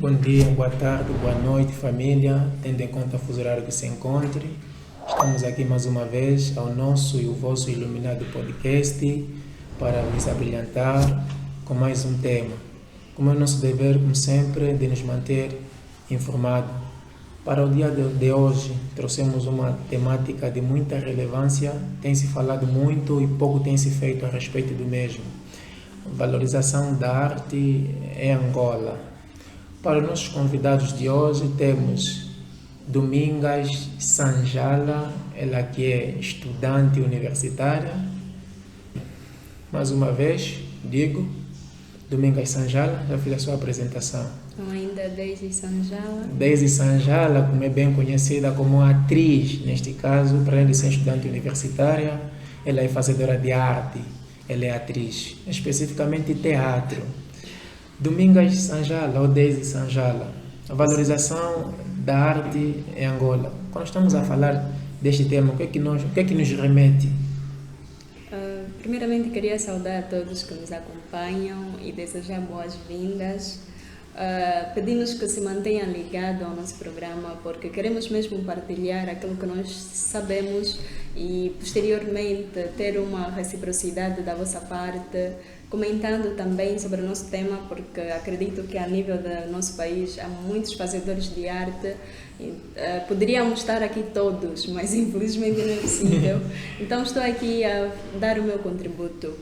Bom dia, boa tarde, boa noite, família, tendo em conta o fuso horário que se encontre. Estamos aqui mais uma vez ao nosso e o vosso iluminado podcast para vos abrilhantar com mais um tema. Como é o nosso dever, como sempre, de nos manter informado. Para o dia de hoje, trouxemos uma temática de muita relevância, tem-se falado muito e pouco tem se feito a respeito do mesmo. Valorização da arte em Angola. Para os nossos convidados de hoje temos Domingas Sanjala, ela que é estudante universitária. Mais uma vez, digo, Domingas Sanjala, já fiz a sua apresentação. Ainda Daisy Sanjala. Daisy Sanjala, como é bem conhecida como atriz, neste caso, para além de ser estudante universitária, ela é fazedora de arte, ela é atriz, especificamente teatro. Domingas Sanjala ou Daisy Sanjala, a valorização da arte em Angola. Quando estamos a falar deste tema, o que é que nos remete? Primeiramente, queria saudar a todos que nos acompanham e desejar boas-vindas. Pedimos que se mantenham ligados ao nosso programa, porque queremos mesmo partilhar aquilo que nós sabemos e, posteriormente, ter uma reciprocidade da vossa parte, comentando também sobre o nosso tema, porque acredito que a nível do nosso país há muitos fazedores de arte. Poderíamos estar aqui todos, mas infelizmente não é possível. Então estou aqui a dar o meu contributo.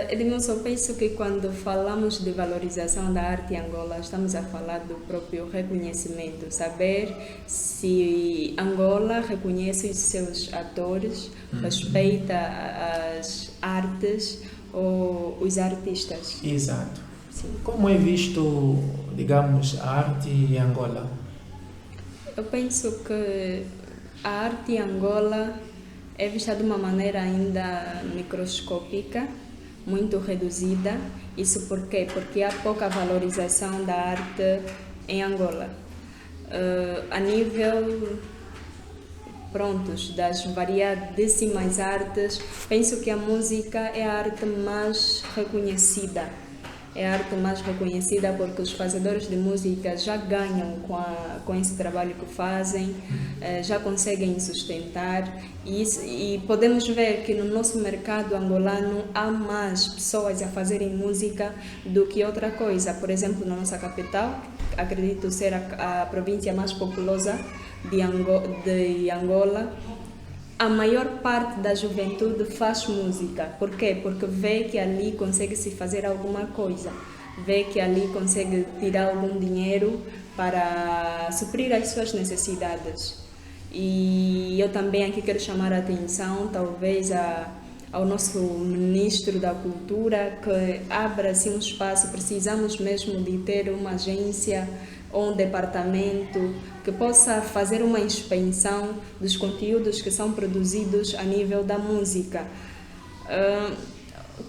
Edmilson, eu penso que quando falamos de valorização da arte em Angola, estamos a falar do próprio reconhecimento, saber se Angola reconhece os seus atores, respeita as artes ou os artistas. Exato. Sim. Como é visto, digamos, a arte em Angola? Eu penso que a arte em Angola é vista de uma maneira ainda microscópica, muito reduzida. Isso por quê? Porque há pouca valorização da arte em Angola. A nível das variadíssimas artes, penso que a música é a arte mais reconhecida. É a arte mais reconhecida porque os fazedores de música já ganham com esse trabalho que fazem, já conseguem sustentar e podemos ver que no nosso mercado angolano há mais pessoas a fazerem música do que outra coisa. Por exemplo, na nossa capital, acredito ser a província mais populosa de Angola, a maior parte da juventude faz música. Por quê? Porque vê que ali consegue-se fazer alguma coisa, vê que ali consegue tirar algum dinheiro para suprir as suas necessidades. E eu também aqui quero chamar a atenção, talvez, ao nosso Ministro da Cultura, que abra assim um espaço. Precisamos mesmo de ter uma agência ou um departamento que possa fazer uma inspeção dos conteúdos que são produzidos a nível da música.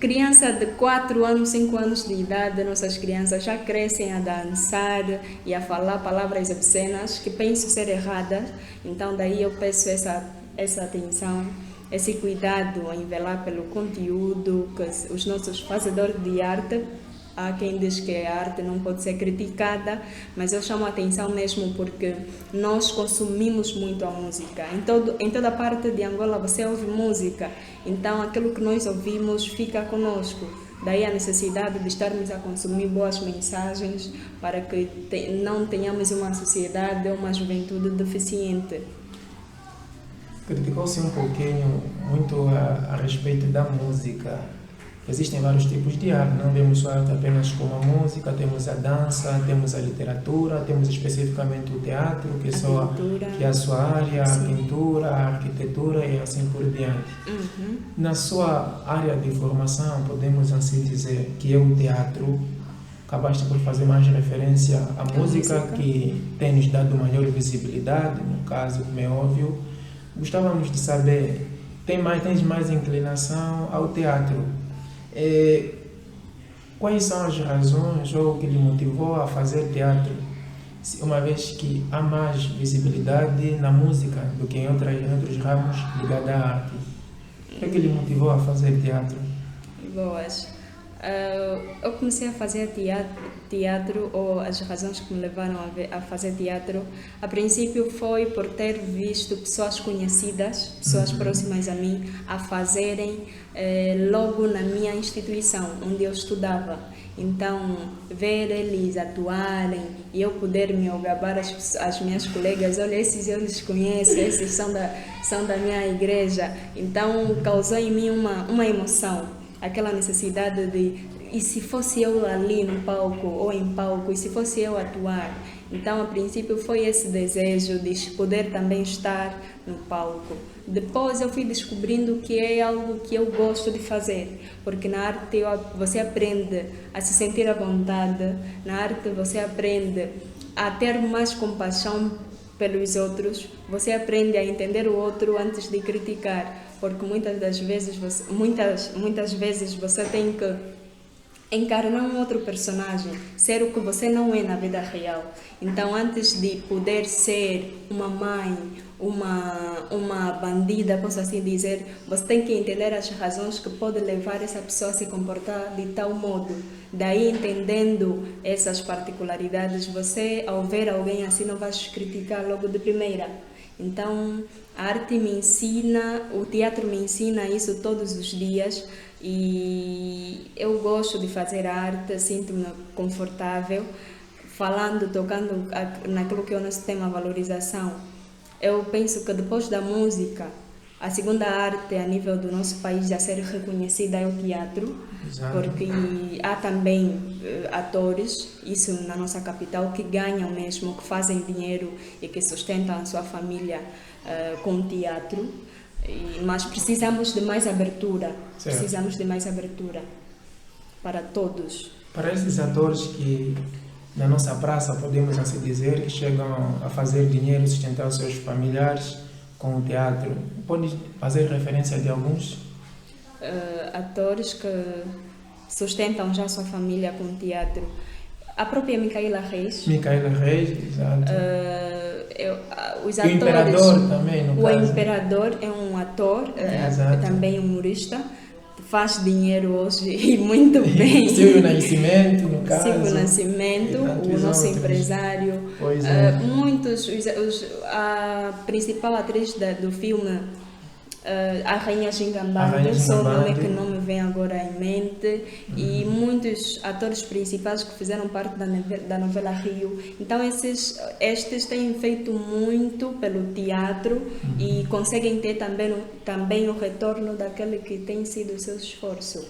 Criança de 4 anos, 5 anos de idade, nossas crianças já crescem a dançar e a falar palavras obscenas que penso ser erradas. Então daí eu peço essa atenção, esse cuidado em velar pelo conteúdo que os nossos fazedores de arte. Há quem diz que a arte não pode ser criticada, mas eu chamo a atenção mesmo porque nós consumimos muito a música. Em toda parte de Angola você ouve música, então aquilo que nós ouvimos fica conosco. Daí a necessidade de estarmos a consumir boas mensagens para que não tenhamos uma sociedade ou uma juventude deficiente. Criticou-se um pouquinho, muito a respeito da música. Existem vários tipos de arte, não vemos só arte apenas como a música, temos a dança, temos a literatura, temos especificamente o teatro, que é a sua área, sim, a pintura, a arquitetura e assim por diante. Na sua área de formação, podemos assim dizer que é o teatro, acabaste por fazer mais referência à música, que tem nos dado maior visibilidade, no caso, como é óbvio. Gostávamos de saber, tens mais inclinação ao teatro? Quais são as razões ou o que lhe motivou a fazer teatro, uma vez que há mais visibilidade na música do que em outros ramos ligados à arte? O que lhe motivou a fazer teatro? Boas. Eu comecei a fazer teatro, ou as razões que me levaram a fazer teatro, a princípio foi por ter visto pessoas conhecidas, pessoas próximas a mim, a fazerem logo na minha instituição, onde eu estudava. Então, ver eles atuarem e eu poder me gabar as minhas colegas, olha, esses eu lhes conheço, esses são da minha igreja. Então, causou em mim uma emoção, aquela necessidade de, e se fosse eu ali no palco ou em palco, e se fosse eu atuar? Então, a princípio foi esse desejo de poder também estar no palco. Depois eu fui descobrindo que é algo que eu gosto de fazer, porque na arte você aprende a se sentir à vontade, na arte você aprende a ter mais compaixão pelos outros, você aprende a entender o outro antes de criticar, porque muitas vezes você tem que encarnar um outro personagem, ser o que você não é na vida real. Então, antes de poder ser uma mãe, uma bandida, posso assim dizer, você tem que entender as razões que podem levar essa pessoa a se comportar de tal modo. Daí, entendendo essas particularidades, você, ao ver alguém assim, não vai criticar logo de primeira. Então, a arte me ensina, o teatro me ensina isso todos os dias, e eu gosto de fazer arte, sinto-me confortável, tocando naquilo que é o nosso tema, valorização. Eu penso que depois da música, a segunda arte a nível do nosso país a ser reconhecida é o teatro. Exato. Porque há também atores, isso na nossa capital, que ganham mesmo, que fazem dinheiro e que sustentam a sua família com o teatro. Mas precisamos de mais abertura, certo. Precisamos de mais abertura para todos. Para esses atores que na nossa praça, podemos assim dizer, que chegam a fazer dinheiro e sustentar os seus familiares com o teatro, pode fazer referência de alguns? Atores que sustentam já a sua família com o teatro. A própria Micaela Reis. Micaela Reis, exato. Os atores, e o Imperador também, no caso. O Imperador é um ator, também humorista, faz dinheiro hoje e muito bem. Silvio Nascimento, no caso. Silvio Nascimento, o nosso empresário. Pois é. A principal atriz do filme, a Rainha Xingambande, só o nome que não me vem agora em mente, e muitos atores principais que fizeram parte da novela Rio. Então estes têm feito muito pelo teatro e conseguem ter também o retorno daquele que tem sido o seu esforço.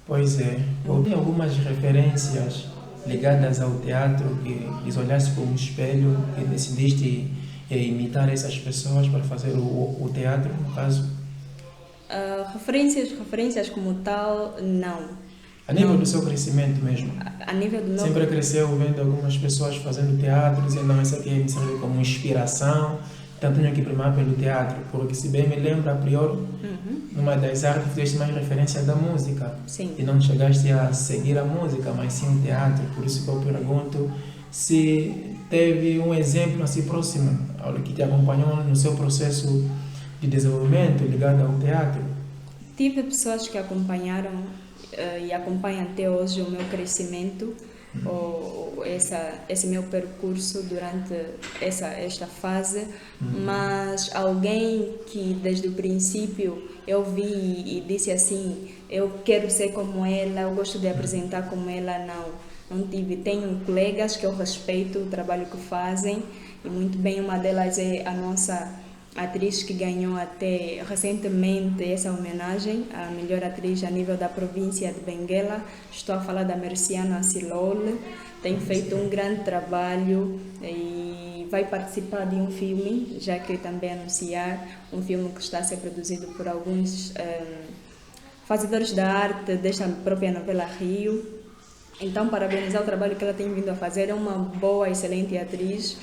Pois é. Tem algumas referências ligadas ao teatro que lhes olhaste como um espelho, que decidiste imitar essas pessoas para fazer o teatro, no caso? Referências como tal, não. A nível do seu crescimento mesmo? A nível do meu... Sempre cresceu vendo algumas pessoas fazendo teatro, dizendo, não, isso aqui me serve como inspiração, então tenho que primar pelo teatro, porque se bem me lembro, a priori, numa das artes fizeste mais referência da música. Sim. E não chegaste a seguir a música, mas sim o teatro, por isso que eu pergunto se teve um exemplo assim próximo ao que te acompanhou no seu processo de desenvolvimento ligado ao teatro. Tive pessoas que acompanharam e acompanham até hoje o meu crescimento, ou esse meu percurso durante esta fase, mas alguém que desde o princípio eu vi e disse assim, eu quero ser como ela, eu gosto de apresentar como ela, não tive. Tenho colegas que eu respeito o trabalho que fazem, e muito bem, uma delas é a nossa atriz que ganhou até recentemente essa homenagem, a melhor atriz a nível da província de Benguela. Estou a falar da Merciana Silol. Tem feito um grande trabalho e vai participar de um filme, já que também anunciar um filme que está a ser produzido por alguns fazedores da arte desta própria novela Rio. Então, parabenizar o trabalho que ela tem vindo a fazer. É uma boa, excelente atriz.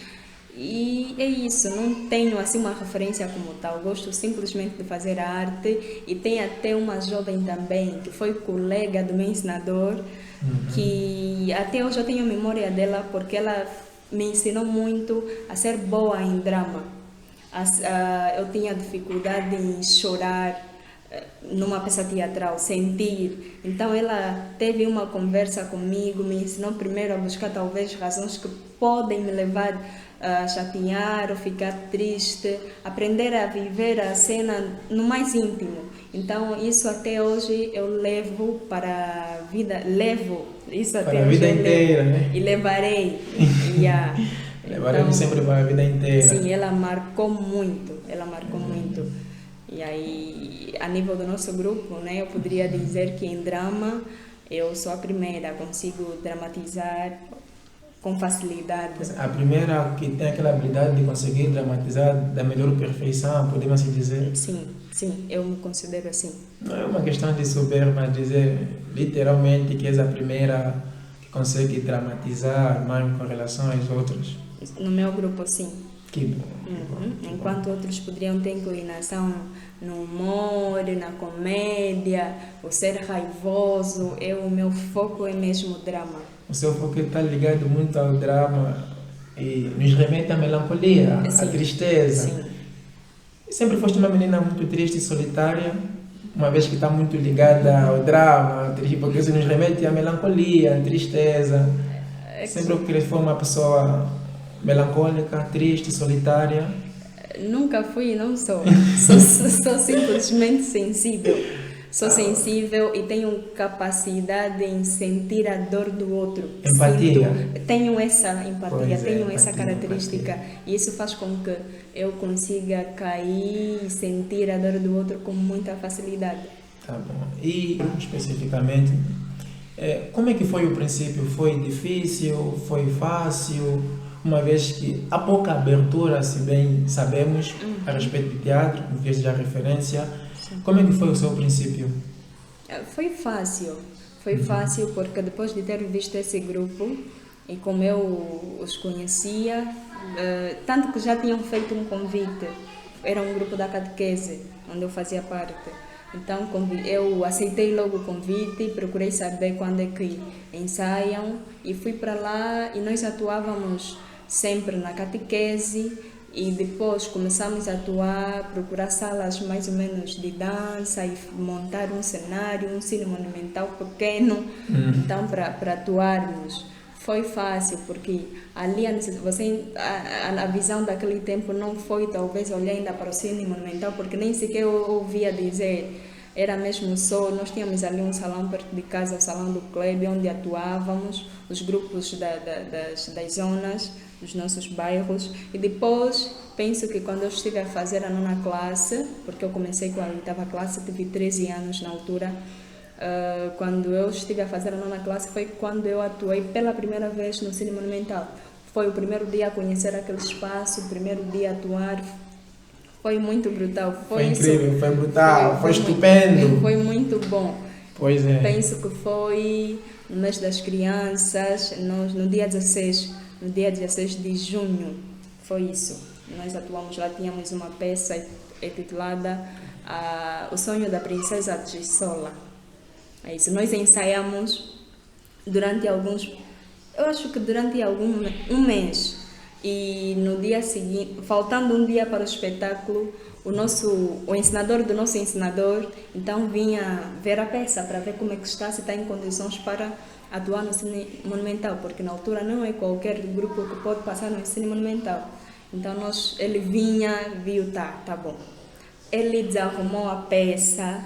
E é isso, não tenho assim uma referência como tal, gosto simplesmente de fazer a arte. E tem até uma jovem também, que foi colega do meu ensinador, que até hoje eu tenho memória dela, porque ela me ensinou muito a ser boa em drama. Eu tinha dificuldade em chorar numa peça teatral, sentir. Então ela teve uma conversa comigo, me ensinou primeiro a buscar talvez razões que podem me levar a chatear ou ficar triste, aprender a viver a cena no mais íntimo. Então isso até hoje eu levo para a vida, levo isso Para até a hoje vida eu levo, inteira, né? e levarei. Yeah. Levaremos sempre para a vida inteira. Sim, ela marcou muito, ela marcou muito. E aí, a nível do nosso grupo, né, eu poderia dizer que em drama eu sou a primeira, consigo dramatizar com facilidade. A primeira que tem aquela habilidade de conseguir dramatizar da melhor perfeição, podemos assim dizer. Sim, sim, eu me considero assim. Não é uma questão de soberba dizer literalmente que és a primeira que consegue dramatizar mais com relação aos outros. No meu grupo, sim. Que bom. Enquanto outros poderiam ter inclinação no humor, na comédia, o ser raivoso, o meu foco é mesmo o drama. O seu foco está ligado muito ao drama e nos remete à melancolia, à Sim, tristeza. sim. Sempre foste uma menina muito triste e solitária, uma vez que está muito ligada ao drama, porque isso nos remete à melancolia, à tristeza. Sempre que foi uma pessoa melancólica, triste, solitária. Nunca fui e não sou. Sou simplesmente sensível. Sou sensível e tenho capacidade em sentir a dor do outro. Empatia. Tenho essa empatia, Pois é, tenho essa empatia, característica. empatia. E isso faz com que eu consiga cair e sentir a dor do outro com muita facilidade. Tá bom. E especificamente, como é que foi o princípio? Foi difícil? Foi fácil? Uma vez que há pouca abertura, se bem sabemos, a respeito de teatro, em vez de a referência. Sim. Como é que foi o seu princípio? Foi fácil. Foi fácil porque depois de ter visto esse grupo e como eu os conhecia, tanto que já tinham feito um convite, era um grupo da catequese, onde eu fazia parte. Então eu aceitei logo o convite, procurei saber quando é que ensaiam e fui para lá e nós atuávamos sempre na catequese e depois começamos a atuar, procurar salas mais ou menos de dança e montar um cenário, um cine monumental pequeno, então para atuarmos. Foi fácil, porque ali a visão daquele tempo não foi talvez olhar ainda para o cine monumental, porque nem sequer eu ouvia dizer, era mesmo só, nós tínhamos ali um salão perto de casa, o salão do clube, onde atuávamos, os grupos das zonas, dos nossos bairros, e depois penso que quando eu estive a fazer a 9ª classe, porque eu comecei com a 8ª classe, tive 13 anos na altura, quando eu estive a fazer a 9ª classe foi quando eu atuei pela primeira vez no Cine Monumental. Foi o primeiro dia a conhecer aquele espaço, o primeiro dia a atuar. Foi muito brutal. Foi incrível, foi brutal, foi estupendo. Foi muito bom. Pois é. Penso que foi no mês das crianças, no dia 16 de junho. Foi isso. Nós atuamos lá, tínhamos uma peça intitulada O Sonho da Princesa Gissola. É isso. Nós ensaiamos durante um mês. E no dia seguinte, faltando um dia para o espetáculo, o ensinador do nosso ensinador, então vinha ver a peça para ver como é que está, se está em condições para atuar no Cine Monumental, porque na altura não é qualquer grupo que pode passar no Cine Monumental. Então ele vinha, viu, tá bom. Ele desarrumou a peça,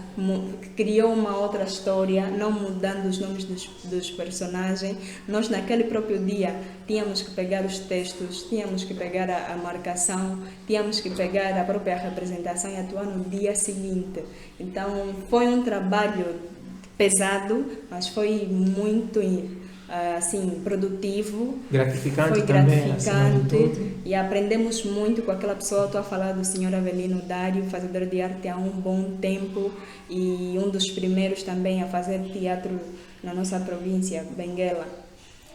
criou uma outra história, não mudando os nomes dos personagens. Nós, naquele próprio dia, tínhamos que pegar os textos, tínhamos que pegar a marcação, tínhamos que pegar a própria representação e atuar no dia seguinte. Então, foi um trabalho pesado, mas foi muito assim, produtivo, gratificante, foi também, gratificante e aprendemos muito com aquela pessoa. Estou a falar do Sr. Avelino Dário, fazedor de arte há um bom tempo e um dos primeiros também a fazer teatro na nossa província, Benguela.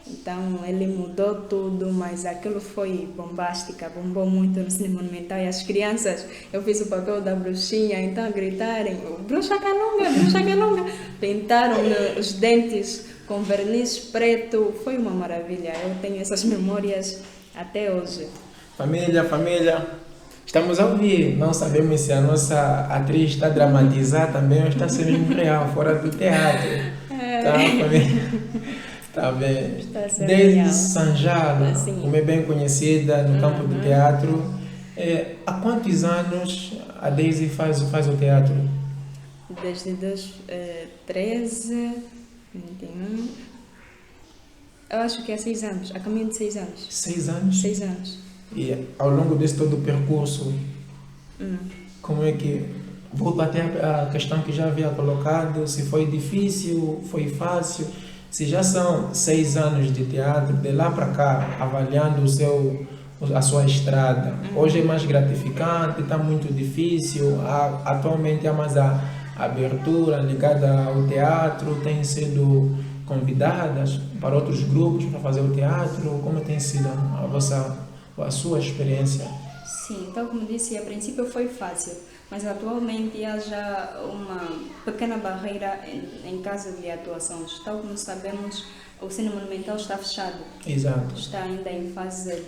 Então ele mudou tudo, mas aquilo foi bombástica, bombou muito no Cine Monumental e as crianças, eu fiz o papel da bruxinha, então gritarem, bruxa calunga, pintaram os dentes com verniz preto, foi uma maravilha, eu tenho essas memórias até hoje. Família, Estamos a ouvir, não sabemos se a nossa atriz está a dramatizar também ou está a ser mesmo real, fora do teatro. Tá, tá bem. Está a ser Desde real. Sanjala, Sim. como é bem conhecida no campo do teatro, há quantos anos a Daisy faz o teatro? Desde 2013, 21. Eu acho que há 6 anos, a caminho de 6 anos. 6 anos? 6 anos. E ao longo desse todo o percurso, como é que. Volto até a questão que já havia colocado, se foi difícil, foi fácil, se já são 6 anos de teatro, de lá para cá, avaliando a sua estrada, hoje é mais gratificante, está muito difícil, atualmente há mais a abertura ligada ao teatro, tem sido convidadas para outros grupos para fazer o teatro, como tem sido a sua experiência? Sim, tal como disse, a princípio foi fácil, mas atualmente há já uma pequena barreira em caso de atuações. Tal como sabemos, o Cine Monumental está fechado. Exato. Está ainda em fase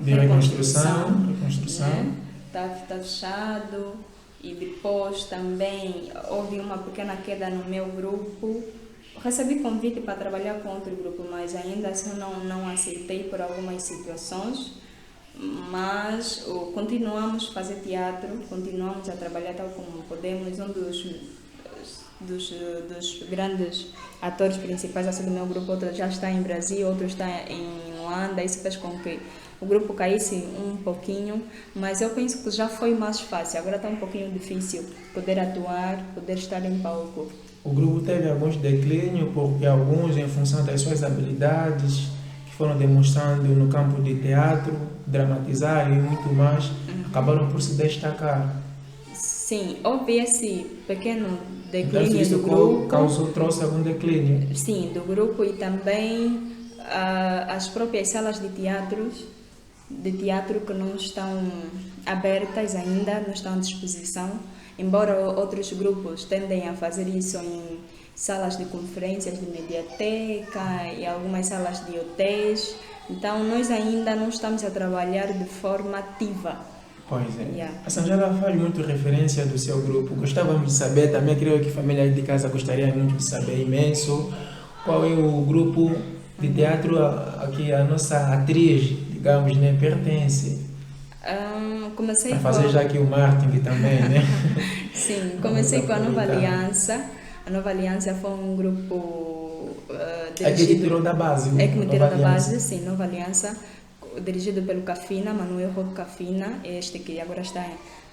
De reconstrução. Né? Está fechado e depois também houve uma pequena queda no meu grupo. Recebi convite para trabalhar com outro grupo, mas ainda assim não aceitei por algumas situações. Mas continuamos a fazer teatro, continuamos a trabalhar tal como podemos. Um dos grandes atores principais assim, do meu grupo, outro já está em Brasil, outro está em Luanda. Isso fez com que o grupo caísse um pouquinho, mas eu penso que já foi mais fácil. Agora está um pouquinho difícil poder atuar, poder estar em palco. O grupo teve alguns declínios porque alguns, em função das suas habilidades que foram demonstrando no campo de teatro, dramatizar e muito mais, acabaram por se destacar. Sim, houve esse pequeno declínio Então, isso do grupo. trouxe algum declínio? Sim, do grupo e também as próprias salas de teatro que não estão abertas ainda, não estão à disposição, embora outros grupos tendem a fazer isso em salas de conferências de mediateca e algumas salas de hotéis. Então, nós ainda não estamos a trabalhar de forma ativa. Pois é. Yeah. A Sanjala faz muito referência do seu grupo. Gostávamos de saber, também creio que a família de casa gostaria muito de saber imenso, qual é o grupo de teatro a que a nossa atriz, digamos, né, pertence. Comecei para fazer já aqui o marketing também, né? Sim, comecei com a Nova Aliança. A Nova Aliança foi um grupo dirigido... É que te tirou da base. É que me tirou da base, sim, Nova Aliança, dirigido pelo Cafina, Manuel Roque Cafina, este que agora está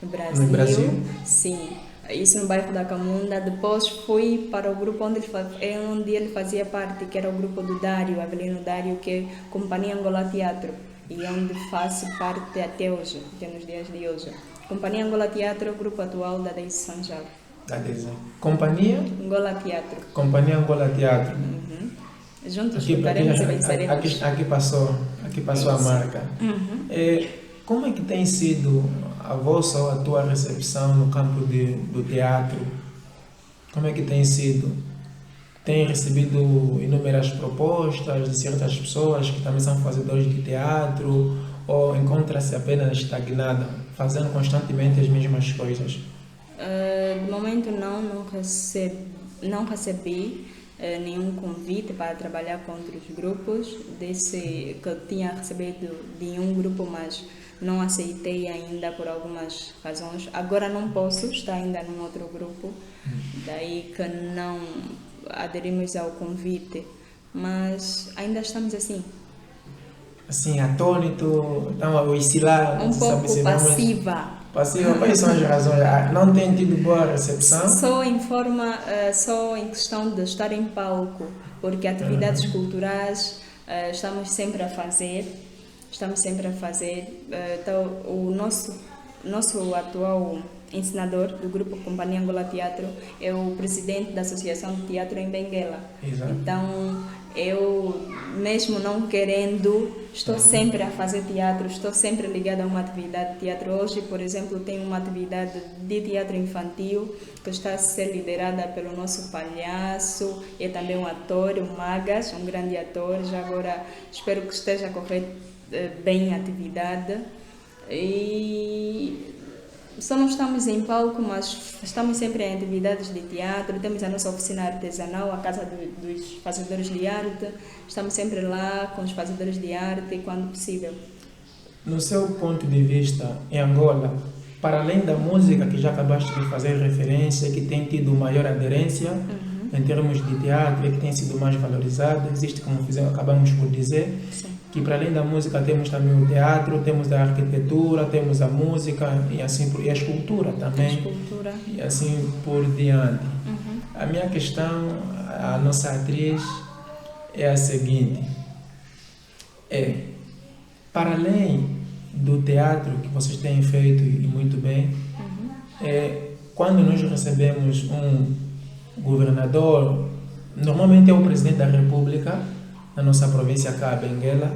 no Brasil. No Brasil? Sim, isso no bairro da Camunda. Depois fui para o grupo onde ele fazia parte, que era o grupo do Dário, Avelino Dário, que é Companhia Angola Teatro, e onde faço parte até hoje, até nos dias de hoje. Companhia Angola Teatro é o grupo atual da Daisy Sanjala. Da Daisy. Companhia? Angola Teatro. Companhia Angola Teatro. Juntos lutaremos e venceremos. Aqui passou a marca. Como é que tem sido a vossa ou a tua recepção no campo do teatro? Como é que tem sido? Tem recebido inúmeras propostas de certas pessoas que também são fazedores de teatro ou encontra-se apenas estagnada, fazendo constantemente as mesmas coisas? De momento não recebi nenhum convite para trabalhar com outros grupos. Desse que eu tinha recebido de um grupo, mas não aceitei ainda por algumas razões. Agora não posso estar ainda num outro grupo, daí que não aderimos ao convite, mas ainda estamos assim. Assim, atônito, então a oscilar. Um pouco passiva. Passiva, quais são as razões? Não tem tido boa recepção? Só em questão de estar em palco, porque atividades culturais estamos sempre a fazer. Então, o nosso atual ensinador do grupo Companhia Angola Teatro é o presidente da Associação de Teatro em Benguela. Exato. Então, eu, mesmo não querendo, estou sempre a fazer teatro, estou sempre ligada a uma atividade de teatro. Hoje, por exemplo, tenho uma atividade de teatro infantil que está a ser liderada pelo nosso palhaço, é também um ator, o Magas, um grande ator. Já agora espero que esteja a correr bem a atividade. E só não estamos em palco, mas estamos sempre em atividades de teatro. Temos a nossa oficina artesanal, a Casa dos Fazedores de Arte. Estamos sempre lá com os fazedores de arte, quando possível. No seu ponto de vista, em Angola, para além da música que já acabaste de fazer referência, que tem tido maior aderência em termos de teatro e que tem sido mais valorizada, existe, como acabamos por dizer, Sim. que para além da música temos também o teatro, temos a arquitetura, temos a música e assim e a escultura também. Escultura. E assim por diante. A minha questão, a nossa atriz, é a seguinte: para além do teatro que vocês têm feito e muito bem, quando nós recebemos um governador, normalmente é o presidente da República, na nossa província cá, Benguela,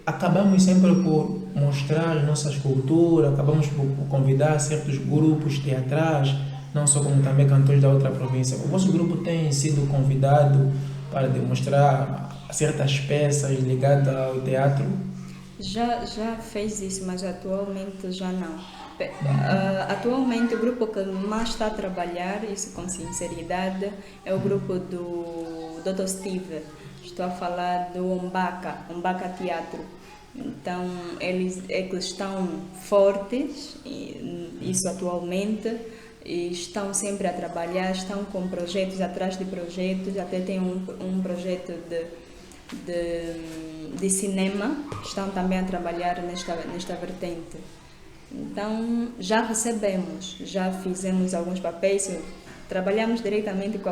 acabamos sempre por mostrar nossa escultura, acabamos por convidar certos grupos teatrais, não só como também cantores da outra província. O vosso grupo tem sido convidado para demonstrar certas peças ligadas ao teatro? Já fez isso, mas atualmente já não. Atualmente o grupo que mais está a trabalhar, isso com sinceridade, é o grupo do Dr. Steve. Estou a falar do Umbaka Teatro. Então eles estão fortes, isso atualmente, e estão sempre a trabalhar, estão com projetos atrás de projetos, até tem um projeto de cinema, estão também a trabalhar nesta vertente. Então já recebemos, já fizemos alguns papéis, trabalhamos diretamente com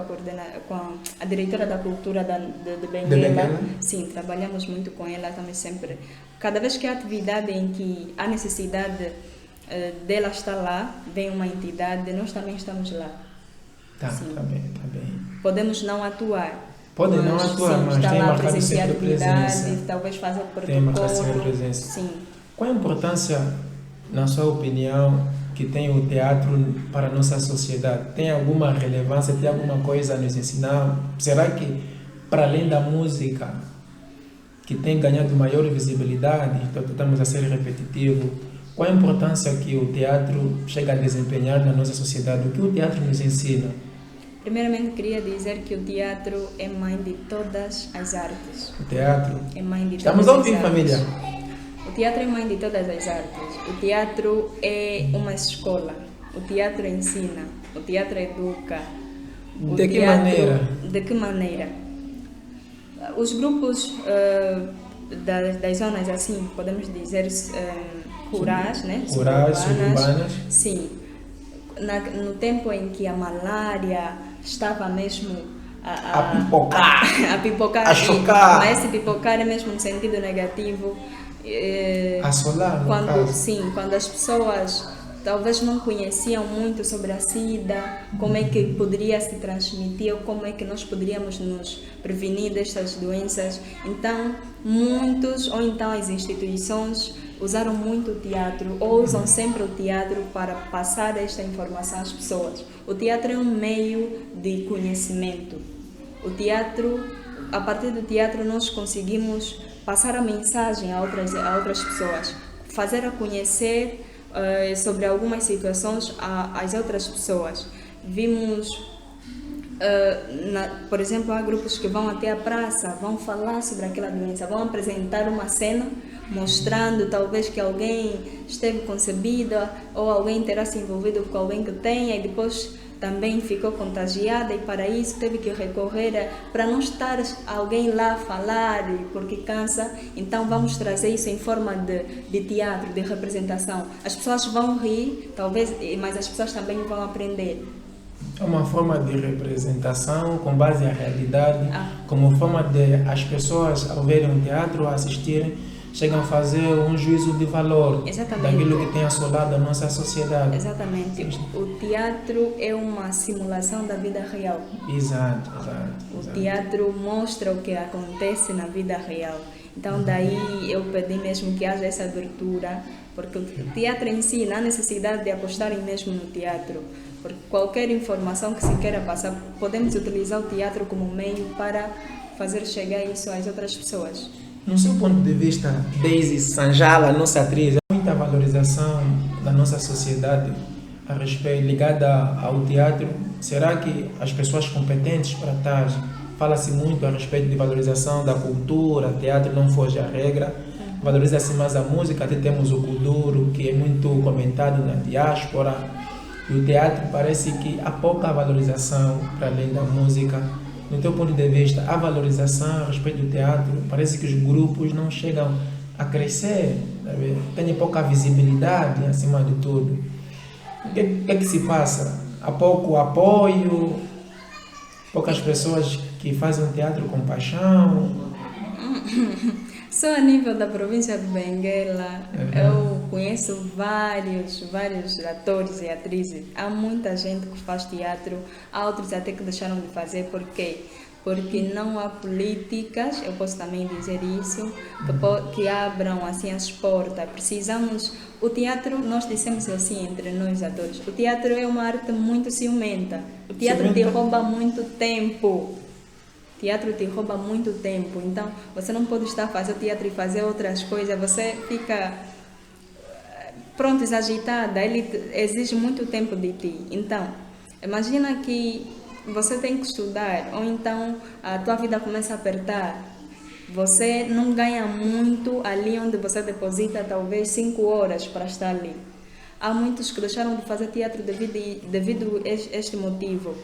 a diretora da cultura de Benguela. Sim, trabalhamos muito com ela também sempre. Cada vez que há atividade em que há necessidade dela estar lá, vem uma entidade, nós também estamos lá. Tá bem. Podemos não atuar. Podem não atuar, mas tem marcado sempre presença. Talvez fazer o protocolo. Tem marcado sempre presença. Sim. Qual a importância, na sua opinião, que tem o teatro para a nossa sociedade? Tem alguma relevância? Tem alguma coisa a nos ensinar? Será que, para além da música, que tem ganhado maior visibilidade, então estamos a ser repetitivo, qual a importância que o teatro chega a desempenhar na nossa sociedade? O que o teatro nos ensina? Primeiramente, queria dizer que o teatro é mãe de todas as artes. O teatro? É mãe de Estamos todas a ouvir, as artes. família? O teatro é mãe de todas as artes. O teatro é uma escola. O teatro ensina. O teatro educa. De que maneira? De que maneira? Os grupos das zonas, assim, podemos dizer, rurais, né? Suburbanas. Sim. No tempo em que a malária estava mesmo a pipocar, a chocar, mas esse pipocar é mesmo no sentido negativo. Assolar, quando as pessoas talvez não conheciam muito sobre a SIDA, como é que poderia se transmitir, como é que nós poderíamos nos prevenir destas doenças. Então, muitos, ou então as instituições, usaram muito o teatro, ou usam sempre o teatro para passar esta informação às pessoas. O teatro é um meio de conhecimento. O teatro, a partir do teatro, nós conseguimos passar a mensagem a outras pessoas, fazer a conhecer sobre algumas situações às outras pessoas. Vimos, por exemplo, há grupos que vão até a praça, vão falar sobre aquela doença, vão apresentar uma cena mostrando talvez que alguém esteve concebida ou alguém terá se envolvido com alguém que tenha e depois também ficou contagiada, e para isso teve que recorrer para não estar alguém lá a falar porque cansa. Então vamos trazer isso em forma de teatro, de representação. As pessoas vão rir, talvez, mas as pessoas também vão aprender. É uma forma de representação com base na realidade, como forma de as pessoas, ao verem um teatro, assistirem, chegam a fazer um juízo de valor. Exatamente. Daquilo que tem assolado a nossa sociedade. Exatamente. O teatro é uma simulação da vida real. Exato. O teatro mostra o que acontece na vida real. Então daí eu pedi mesmo que haja essa abertura, porque o teatro em si, não há necessidade de apostarem mesmo no teatro, porque qualquer informação que se queira passar, podemos utilizar o teatro como meio para fazer chegar isso às outras pessoas. No seu ponto de vista, Daisy Sanjala, nossa atriz, há muita valorização da nossa sociedade a respeito ligada ao teatro. Será que as pessoas competentes para tal, fala-se muito a respeito de valorização da cultura, teatro não foge à regra, valoriza-se mais a música, até temos o kuduro, que é muito comentado na diáspora, e o teatro parece que há pouca valorização para além da música. No teu ponto de vista, a valorização a respeito do teatro, parece que os grupos não chegam a crescer, sabe? Têm pouca visibilidade acima de tudo. O que é que se passa? Há pouco apoio, poucas pessoas que fazem teatro com paixão. Só a nível da província de Benguela, eu conheço vários atores e atrizes. Há muita gente que faz teatro, há outros até que deixaram de fazer. Por quê? Porque não há políticas, eu posso também dizer isso, que abram assim as portas. Precisamos... O teatro, nós dissemos assim entre nós atores, o teatro é uma arte muito ciumenta. O teatro te rouba muito tempo. Teatro te rouba muito tempo, então você não pode estar a fazer teatro e fazer outras coisas, você fica agitada, ele exige muito tempo de ti. Então, imagina que você tem que estudar, ou então a tua vida começa a apertar, você não ganha muito ali onde você deposita talvez 5 horas para estar ali. Há muitos que deixaram de fazer teatro devido a este motivo.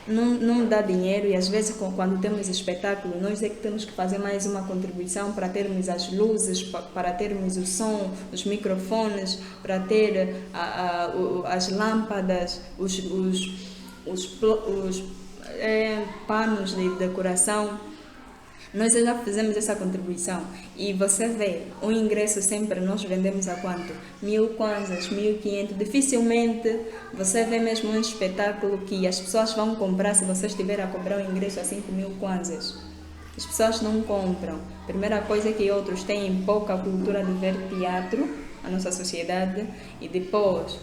Não dá dinheiro e às vezes quando temos espetáculo nós é que temos que fazer mais uma contribuição para termos as luzes, para termos o som, os microfones, para ter as lâmpadas, os panos de decoração. Nós já fizemos essa contribuição e você vê, o ingresso sempre nós vendemos a quanto? 1.000 kwanzas, 1.500. Dificilmente você vê mesmo um espetáculo que as pessoas vão comprar se você estiver a cobrar um ingresso a 5.000 kwanzas. As pessoas não compram. Primeira coisa é que outros têm pouca cultura de ver teatro, a nossa sociedade, e depois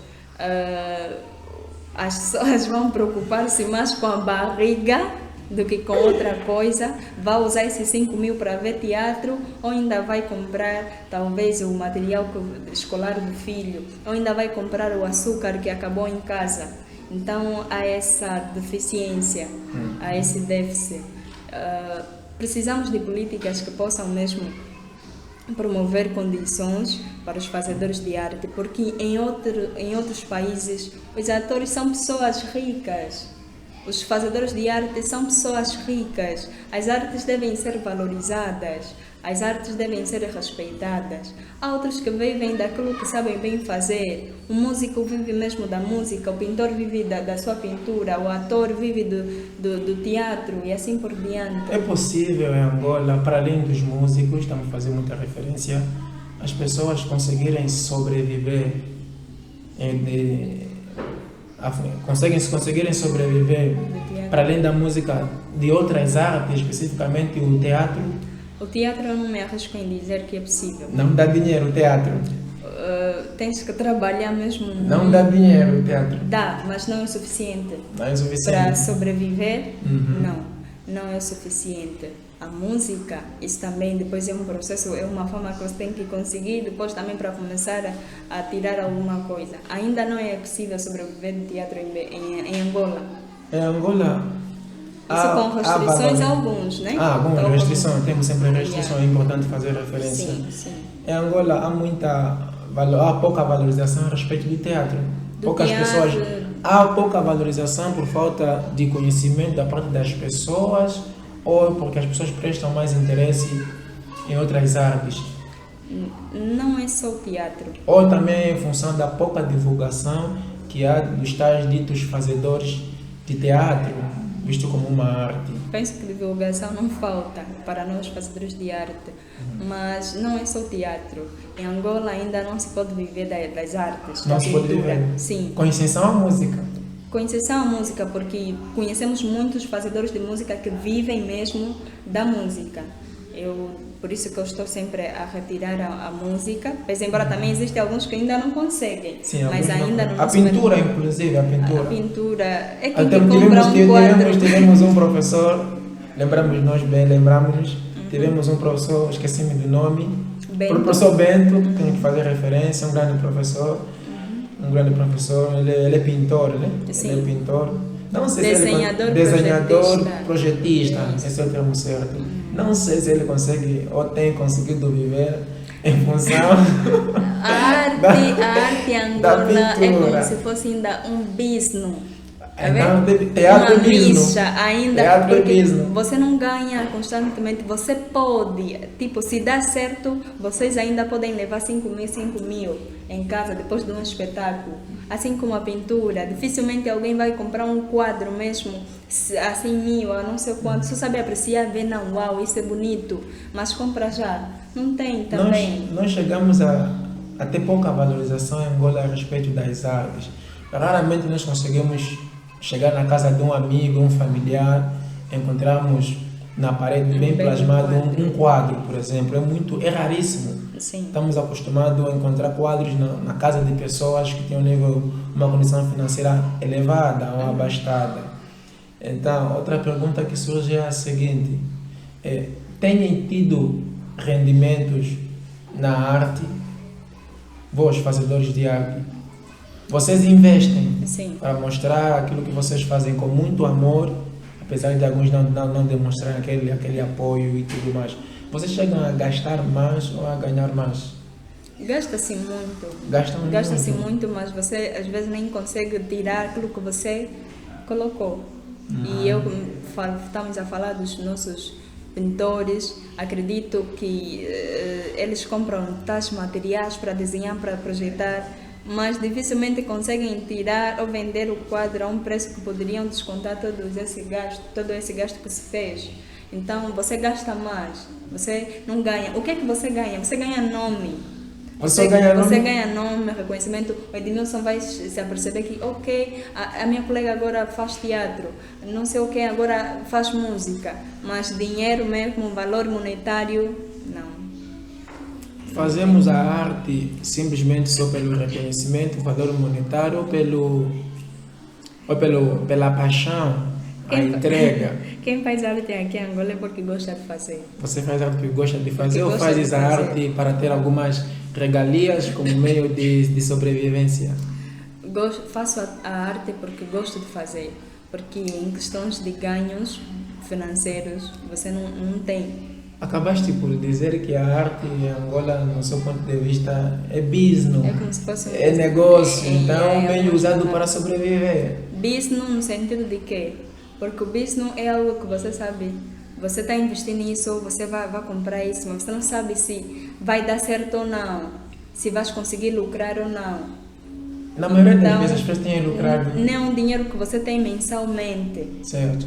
as pessoas vão preocupar-se mais com a barriga do que com outra coisa, vai usar esses 5.000 para ver teatro, ou ainda vai comprar talvez o material escolar do filho, ou ainda vai comprar o açúcar que acabou em casa. Então há essa deficiência, há esse déficit. Precisamos de políticas que possam mesmo promover condições para os fazedores de arte, porque em outros países os atores são pessoas ricas. Os fazedores de arte são pessoas ricas. As artes devem ser valorizadas, as artes devem ser respeitadas. Há outros que vivem daquilo que sabem bem fazer. O músico vive mesmo da música, o pintor vive da sua pintura, o ator vive do teatro e assim por diante. É possível em Angola, para além dos músicos, estamos a fazer muita referência, as pessoas conseguirem sobreviver conseguirem sobreviver para além da música, de outras artes, especificamente o teatro? O teatro eu não me arrisco em dizer que é possível. Não dá dinheiro o teatro? Tens que trabalhar mesmo. Não dá dinheiro o teatro? Dá, mas não é o suficiente. Não é o suficiente? Para sobreviver, não é o suficiente. A música, isso também depois é um processo, é uma forma que você tem que conseguir, depois também para começar a tirar alguma coisa. Ainda não é possível sobreviver de teatro em Angola. Em Angola? Isso com restrições alguns, né? Bom, restrições, temos sempre restrições, é importante fazer referência. Sim. Em Angola há pouca valorização a respeito do teatro. Há pouca valorização por falta de conhecimento da parte das pessoas, ou porque as pessoas prestam mais interesse em outras artes? Não é só o teatro. Ou também em função da pouca divulgação que há dos tais ditos fazedores de teatro, visto como uma arte? Penso que divulgação não falta para nós fazedores de arte, mas não é só o teatro. Em Angola ainda não se pode viver das artes, não da se pode pintura. viver? Sim. Com exceção à música? Com exceção à música, porque conhecemos muitos fazedores de música que vivem mesmo da música. Por isso que eu estou sempre a retirar a música, mas embora também existem alguns que ainda não conseguem. Sim, mas ainda não. A pintura, inclusive, a pintura. A pintura é que Até compra um quadro. tivemos um professor, lembramos tivemos um professor, esqueci-me do nome, Bento. o professor Bento, tenho que fazer referência, um grande professor, ele é pintor, né? Sim. Ele é pintor. Não sei Desenhador, se ele, desenhador, projetista. esse é o termo certo. Não sei se ele consegue ou tem conseguido viver em função A arte da Angola é pintura. como se fosse ainda um business. Então, teatro Uma mesmo. nicha ainda, Teatro porque mesmo. você não ganha constantemente, você pode, tipo, se dá certo, vocês ainda podem levar 5 mil em casa depois de um espetáculo. Assim como a pintura, dificilmente alguém vai comprar um quadro mesmo a 100 mil, a não sei quanto, só sabe apreciar, ver, não, uau, isso é bonito, mas compra já. Não tem também. Nós chegamos a ter pouca valorização em Angola a respeito das artes. Raramente nós conseguimos chegar na casa de um amigo, um familiar, encontrarmos na parede bem plasmado um quadro, por exemplo. É raríssimo. Sim. Estamos acostumados a encontrar quadros na casa de pessoas que têm uma condição financeira elevada ou abastada. Então, outra pergunta que surge é a seguinte: têm tido rendimentos na arte? Vós, fazedores de arte, vocês investem Sim. para mostrar aquilo que vocês fazem com muito amor, apesar de alguns não demonstrarem aquele apoio e tudo mais. Vocês chegam a gastar mais ou a ganhar mais? Gasta-se muito. Gasta-se muito, mas você às vezes nem consegue tirar aquilo que você colocou. E estamos a falar dos nossos pintores, acredito que eles compram tais materiais para desenhar, para projetar, mas dificilmente conseguem tirar ou vender o quadro a um preço que poderiam descontar todo esse gasto que se fez. Então você gasta mais, você não ganha. O que é que você ganha? Você ganha nome. Você ganha nome, reconhecimento. O Edmilson vai se aperceber que, ok, a minha colega agora faz teatro, não sei o que, agora faz música, mas dinheiro mesmo, valor monetário, não. Fazemos a arte simplesmente só pelo reconhecimento, valor monetário ou pela paixão, a entrega. Quem faz arte aqui em Angola é porque gosta de fazer. Você faz arte porque gosta de fazer ou fazes a arte para ter algumas regalias como meio de sobrevivência? Faço a arte porque gosto de fazer, porque em questões de ganhos financeiros você não tem. Acabaste por dizer que a arte em Angola, no seu ponto de vista, é business, é como se fosse negócio, então meio usado para sobreviver. Business no sentido de quê? Porque o business é algo que você sabe, você está investindo nisso, você vai comprar isso, mas você não sabe se vai dar certo ou não, se vais conseguir lucrar ou não. Na maioria das vezes as pessoas têm lucrado. Não é um dinheiro que você tem mensalmente. Certo.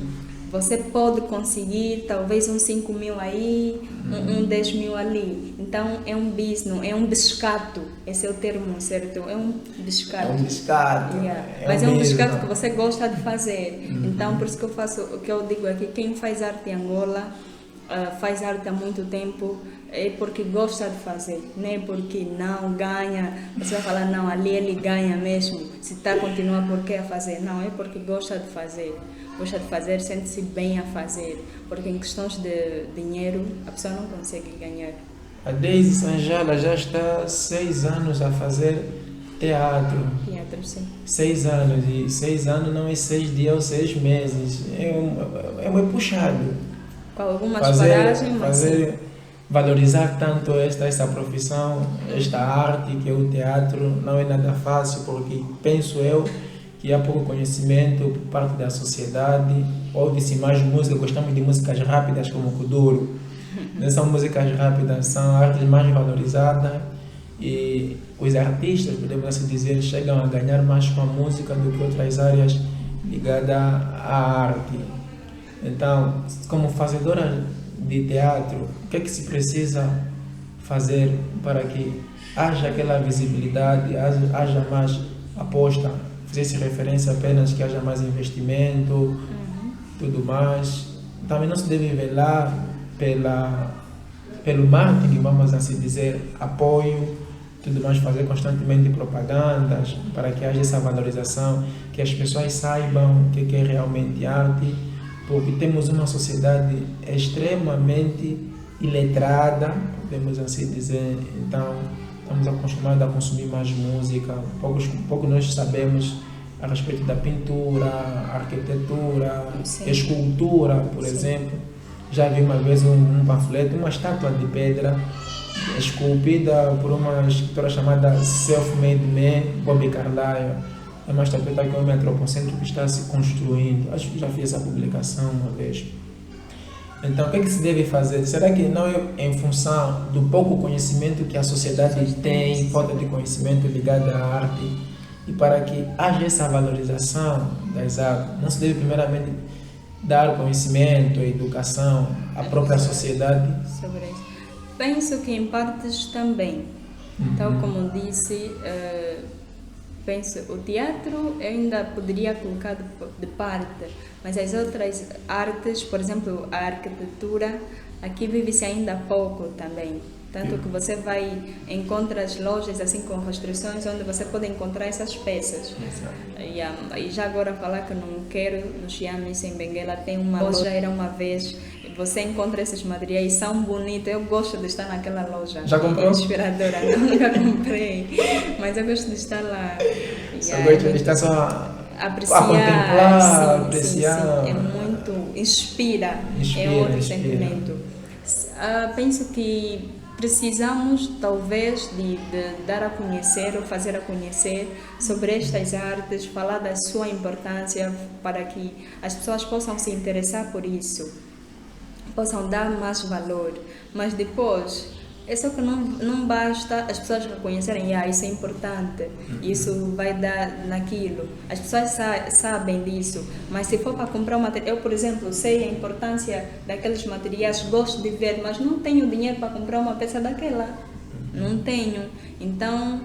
Você pode conseguir talvez uns 5 mil aí, um 10 mil ali. Então é um business, é um biscato. Esse é o termo certo, é um biscato. É um biscato. Yeah. Mas é um biscato que você gosta de fazer. Então por isso que eu faço, o que eu digo aqui, quem faz arte em Angola, faz arte há muito tempo, é porque gosta de fazer, não é porque não ganha. Você vai falar, não, ali ele ganha mesmo, se está a continuar, por que a fazer? Não, é porque gosta de fazer. Gosta de fazer, sente-se bem a fazer, porque em questões de dinheiro a pessoa não consegue ganhar. A Deise Sanjala já está 6 anos a fazer teatro. Teatro, sim. 6 anos, e 6 anos não é 6 dias ou 6 meses, é puxado. Com algumas paragens, mas valorizar tanto esta profissão, esta arte que é o teatro, não é nada fácil, porque penso eu que há pouco conhecimento por parte da sociedade, ouve-se mais música, gostamos de músicas rápidas como o Kuduro. Não são músicas rápidas, são artes mais valorizadas e os artistas, podemos assim dizer, chegam a ganhar mais com a música do que outras áreas ligadas à arte. Então, como fazedora de teatro, o que é que se precisa fazer para que haja aquela visibilidade, haja mais aposta? Fizesse referência apenas que haja mais investimento, tudo mais. Também não se deve velar pelo marketing, vamos assim dizer, apoio, tudo mais, fazer constantemente propagandas para que haja essa valorização, que as pessoas saibam o que é realmente arte, porque temos uma sociedade extremamente iletrada, podemos assim dizer. Então, estamos acostumados a consumir mais música. Pouco nós sabemos a respeito da pintura, arquitetura, Sim. escultura, por Sim. exemplo. Já vi uma vez um panfleto, uma estátua de pedra esculpida por uma escritora chamada Self-Made Man, Bobby Carlyle. É uma estatueta que é um antropocentro que está se construindo. Acho que já fiz essa publicação uma vez. Então, o que é que se deve fazer? Será que não é em função do pouco conhecimento que a sociedade tem, falta de conhecimento ligada à arte, e para que haja essa valorização das artes, não se deve primeiramente dar conhecimento, educação à própria sociedade? Sobre isso. Penso que em partes também. Tal como disse, penso o teatro eu ainda poderia colocar de parte, mas as outras artes, por exemplo, a arquitetura, aqui vive-se ainda pouco também. Tanto que você encontra as lojas assim com restrições onde você pode encontrar essas peças. E já agora falar que não quero, no Chiamis, em Benguela, tem uma loja, era uma vez, você encontra esses materiais, são bonitos, eu gosto de estar naquela loja. Já comprou? É inspiradora, não, nunca comprei, mas eu gosto de estar lá. Só gosto de estar só apreciar, a contemplar, sim, apreciar. sim. É muito, inspira, é outro sentimento. Penso que precisamos talvez de dar a conhecer ou fazer a conhecer sobre estas artes, falar da sua importância para que as pessoas possam se interessar por isso, possam dar mais valor. Mas depois, é só que não basta as pessoas reconhecerem, isso é importante, isso vai dar naquilo. As pessoas sabem disso, mas se for para comprar material, eu, por exemplo, sei a importância daqueles materiais, gosto de ver, mas não tenho dinheiro para comprar uma peça daquela. Não tenho. Então,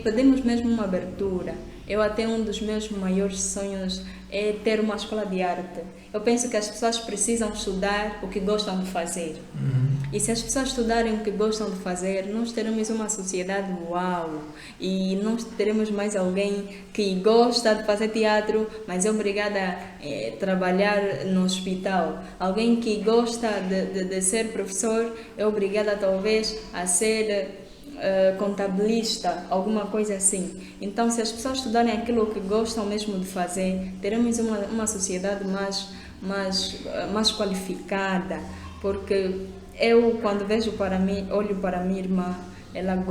pedimos mesmo uma abertura. Eu até um dos meus maiores sonhos é ter uma escola de arte. Eu penso que as pessoas precisam estudar o que gostam de fazer. E se as pessoas estudarem o que gostam de fazer, nós teremos uma sociedade uau. E nós teremos mais alguém que gosta de fazer teatro, mas é obrigada a trabalhar no hospital. Alguém que gosta de ser professor é obrigada talvez a ser contabilista, alguma coisa assim. Então, se as pessoas estudarem aquilo que gostam mesmo de fazer, teremos uma sociedade mais qualificada, porque eu, quando olho para a minha irmã, ela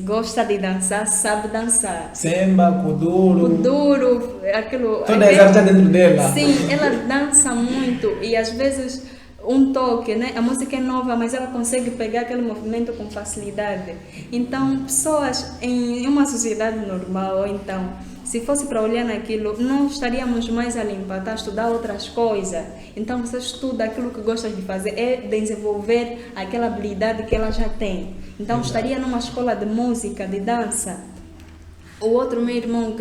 gosta de dançar, sabe dançar. Samba, Kuduro, aquilo. Toda essa arte dentro dela. Sim, ela dança muito e às vezes um toque, né? A música é nova, mas ela consegue pegar aquele movimento com facilidade. Então, pessoas em uma sociedade normal, ou então, se fosse para olhar naquilo, não estaríamos mais a empatar, a estudar outras coisas. Então, você estuda aquilo que gosta de fazer, é desenvolver aquela habilidade que ela já tem. Então, estaria numa escola de música, de dança. O outro meu irmão,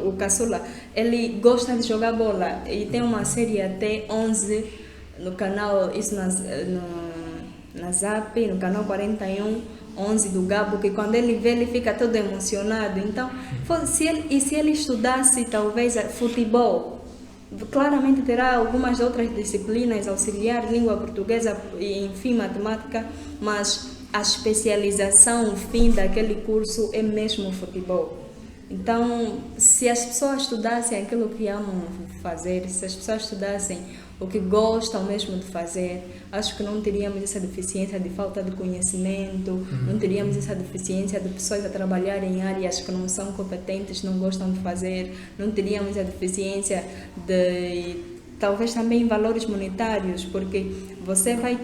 o caçula, ele gosta de jogar bola e tem uma série até 11 no canal, isso na Zap, no canal 41, 11 do Gabo, que quando ele vê, ele fica todo emocionado. Então, se ele estudasse talvez futebol, claramente terá algumas outras disciplinas, auxiliar, língua portuguesa e enfim, matemática, mas a especialização, o fim daquele curso é mesmo futebol. Então, se as pessoas estudassem aquilo que amam fazer, se as pessoas estudassem o que gostam mesmo de fazer, acho que não teríamos essa deficiência de falta de conhecimento, não teríamos essa deficiência de pessoas a trabalhar em áreas que não são competentes, não gostam de fazer, não teríamos a deficiência de talvez também valores monetários, porque você vai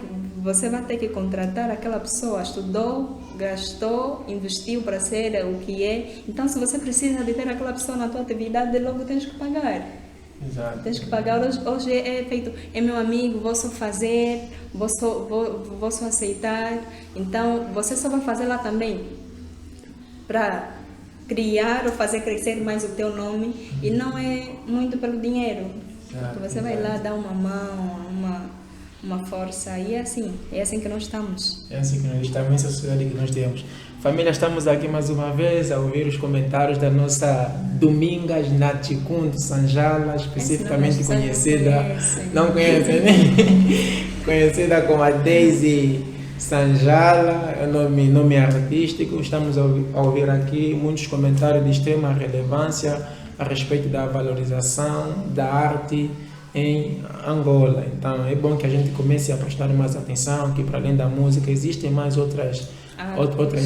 ter que contratar aquela pessoa, estudou, gastou, investiu para ser o que é. Então, se você precisa de ter aquela pessoa na tua atividade, logo tens que pagar. Exato. Tens que pagar. Hoje é feito, é meu amigo, vou só fazer, vou só aceitar. Então, você só vai fazer lá também para criar ou fazer crescer mais o teu nome e não é muito pelo dinheiro. Exato, você vai lá dar uma mão, uma força, e é assim que nós estamos. É assim que nós estamos, essa sociedade que nós temos. Família, estamos aqui mais uma vez a ouvir os comentários da nossa Domingas Natchikun Sanjala, especificamente conhecida, não conhecem, né? Conhecida como a Daisy Sanjala é o nome artístico. Estamos a ouvir aqui muitos comentários de extrema relevância a respeito da valorização da arte em Angola. Então é bom que a gente comece a prestar mais atenção que para além da música existem mais outras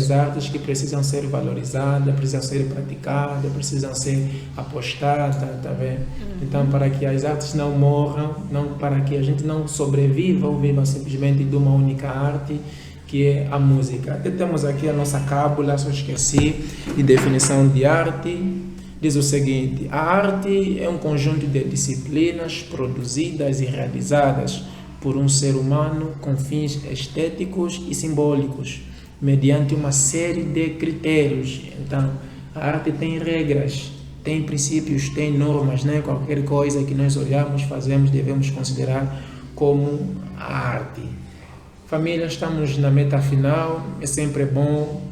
artes que precisam ser valorizadas, precisam ser praticadas, precisam ser apostadas, tá vendo? Então para que as artes não morram, para que a gente não sobreviva ou viva simplesmente de uma única arte, que é a música. Até temos aqui a nossa cábula, só esqueci, de definição de arte. Diz o seguinte: a arte é um conjunto de disciplinas produzidas e realizadas por um ser humano com fins estéticos e simbólicos, mediante uma série de critérios. Então, a arte tem regras, tem princípios, tem normas, né? Qualquer coisa que nós olhamos, fazemos, devemos considerar como a arte. Família, estamos na meta final. É sempre bom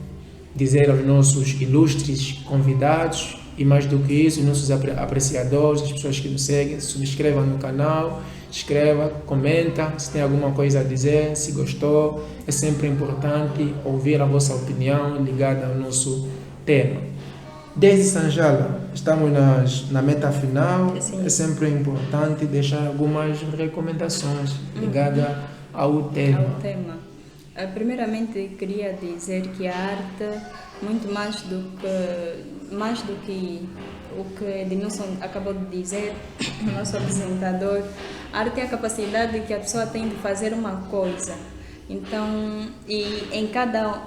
dizer aos nossos ilustres convidados, e mais do que isso, os nossos apreciadores, as pessoas que nos seguem, subscrevam no canal, escreva, comenta, se tem alguma coisa a dizer, se gostou. É sempre importante ouvir a vossa opinião ligada ao nosso tema. Desde Sanjala, estamos na meta final. Sim. É sempre importante deixar algumas recomendações ligadas ao tema. Primeiramente, queria dizer que a arte, muito mais do que o que Edmilson acabou de dizer, o nosso apresentador, a arte é a capacidade que a pessoa tem de fazer uma coisa. Então, e em cada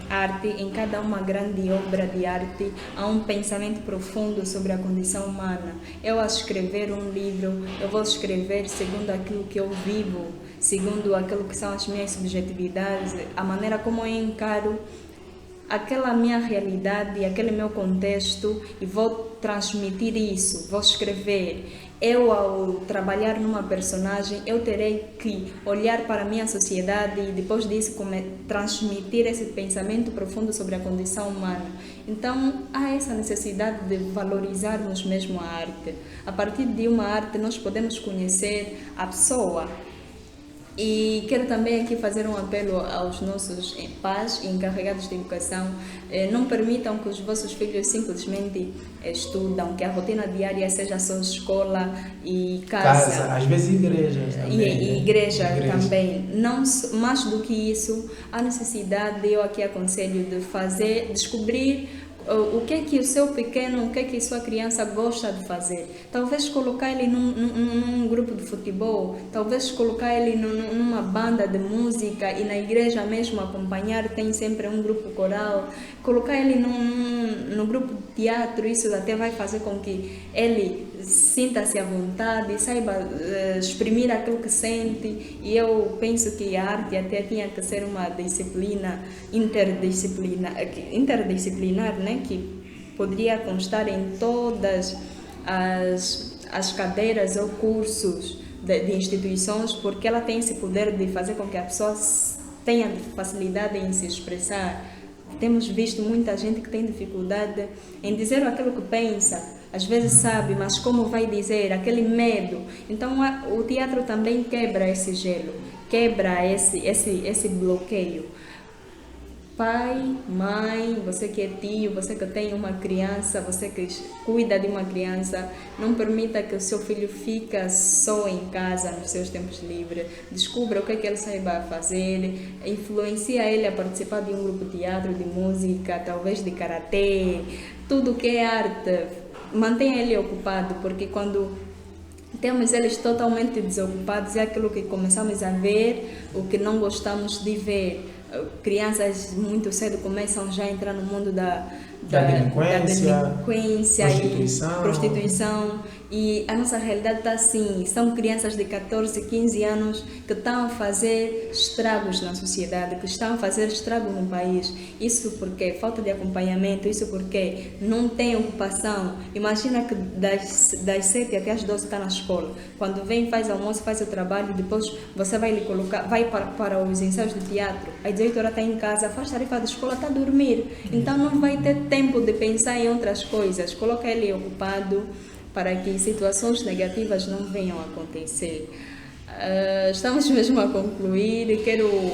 arte, em cada uma grande obra de arte, há um pensamento profundo sobre a condição humana. Eu, ao escrever um livro, eu vou escrever segundo aquilo que eu vivo, segundo aquilo que são as minhas subjetividades, a maneira como eu encaro aquela minha realidade, aquele meu contexto, e vou transmitir isso, vou escrever. Eu, ao trabalhar numa personagem, eu terei que olhar para a minha sociedade e depois disso transmitir esse pensamento profundo sobre a condição humana. Então, há essa necessidade de valorizarmos mesmo a arte. A partir de uma arte, nós podemos conhecer a pessoa. E quero também aqui fazer um apelo aos nossos pais e encarregados de educação. Não permitam que os vossos filhos simplesmente estudam, que a rotina diária seja só escola e casa. Às vezes igrejas também. E igreja também. Não, mais do que isso, há necessidade, eu aqui aconselho, de descobrir o que é que o seu pequeno, o que é que a sua criança gosta de fazer. Talvez colocar ele num grupo de futebol, talvez colocar ele numa banda de música, e na igreja mesmo acompanhar, tem sempre um grupo coral. Colocar ele num grupo de teatro, isso até vai fazer com que ele sinta-se à vontade, saiba exprimir aquilo que sente. E eu penso que a arte até tinha que ser uma disciplina interdisciplinar, né? Que poderia constar em todas as cadeiras ou cursos de instituições, porque ela tem esse poder de fazer com que a pessoa tenha facilidade em se expressar. Temos visto muita gente que tem dificuldade em dizer aquilo que pensa. Às vezes sabe, mas como vai dizer? Aquele medo. Então o teatro também quebra esse gelo, quebra esse bloqueio. Pai, mãe, você que é tio, você que tem uma criança, você que cuida de uma criança, não permita que o seu filho fique só em casa nos seus tempos livres. Descubra o que é que ele saiba fazer, influencia ele a participar de um grupo de teatro, de música, talvez de karatê, tudo que é arte. Mantenha ele ocupado, porque quando temos eles totalmente desocupados, é aquilo que começamos a ver, o que não gostamos de ver. Crianças muito cedo começam já a entrar no mundo da delinquência e prostituição. E a nossa realidade está assim, são crianças de 14, 15 anos que estão a fazer estragos na sociedade, que estão a fazer estrago no país. Isso porque falta de acompanhamento, isso porque não tem ocupação. Imagina que das 7 até as 12 está na escola. Quando vem, faz almoço, faz o trabalho, depois você vai lhe colocar, vai para os ensaios de teatro, às 18 horas está em casa, faz tarefa da escola, está a dormir. Então não vai ter tempo de pensar em outras coisas. Coloca ele ocupado para que situações negativas não venham a acontecer. Estamos mesmo a concluir. Quero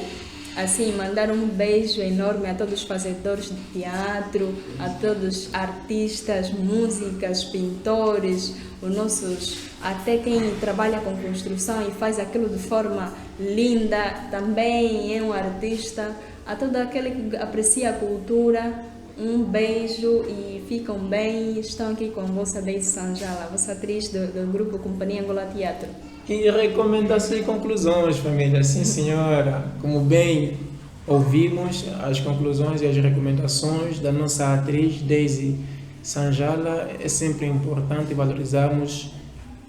assim mandar um beijo enorme a todos os fazedores de teatro, a todos os artistas, músicas, pintores, os nossos, até quem trabalha com construção e faz aquilo de forma linda, também é um artista. A todo aquele que aprecia a cultura, um beijo e ficam bem. Estão aqui com a vossa Deise Sanjala, a vossa atriz do grupo Companhia Angola Teatro. E recomendações e conclusões, família. Sim, senhora. Como bem ouvimos, as conclusões e as recomendações da nossa atriz Deise Sanjala, é sempre importante valorizarmos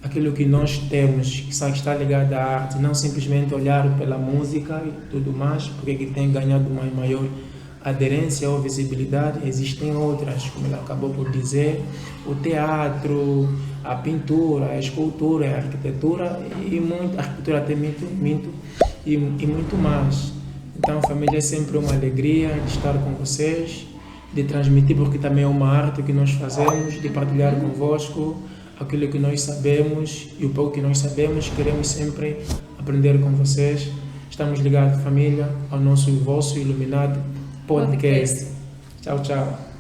aquilo que nós temos, que está ligado à arte, não simplesmente olhar pela música e tudo mais, porque que tem ganhado uma maior aderência ou visibilidade. Existem outras, como ela acabou por dizer, o teatro, a pintura, a escultura, a arquitetura e muito, a arquitetura até muito e muito mais. Então, família, é sempre uma alegria de estar com vocês, de transmitir, porque também é uma arte que nós fazemos, de partilhar convosco aquilo que nós sabemos e o pouco que nós sabemos. Queremos sempre aprender com vocês. Estamos ligados, família, ao nosso e vosso iluminado podcast. Tchau, tchau.